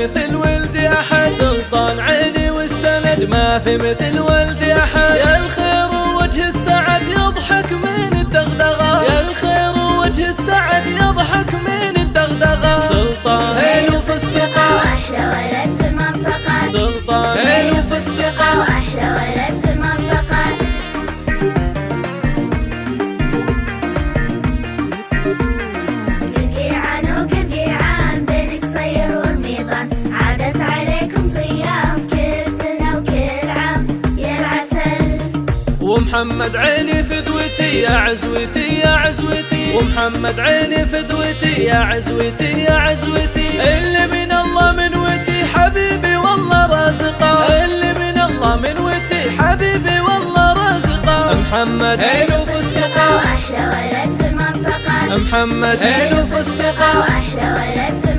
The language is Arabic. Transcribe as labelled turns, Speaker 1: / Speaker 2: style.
Speaker 1: مثل ولدي أحد، سلطان عيني والسند ما في مثل ولدي أحد. يا الخير ووجه السعد يضحك من الدغدغة، يا الخير ووجه السعد يضحك من الدغدغة. سلطان هيل وفستقة
Speaker 2: وأحلى ولد في المنطقة،
Speaker 1: سلطان هيل وفستقة
Speaker 2: وأحلى ولد في المنطقة. قرقيعان وقرقيعان بينك صير ورميضان، عادت عليكم صيام كل سنة وكل عام يا العسل.
Speaker 1: ومحمد عيني فدوتي يا عزوتي يا عزوتي، ومحمد عيني فدوتي يا عزوتي يا عزوتي. اللي من الله من وتي حبيبي والله رازقه، اللي من الله من وتي حبيبي والله رازقه. محمد هيل وفستقة
Speaker 2: وأحلى ولد في المنطقة،
Speaker 1: محمد هيل وفستقة
Speaker 2: وأحلى ولد في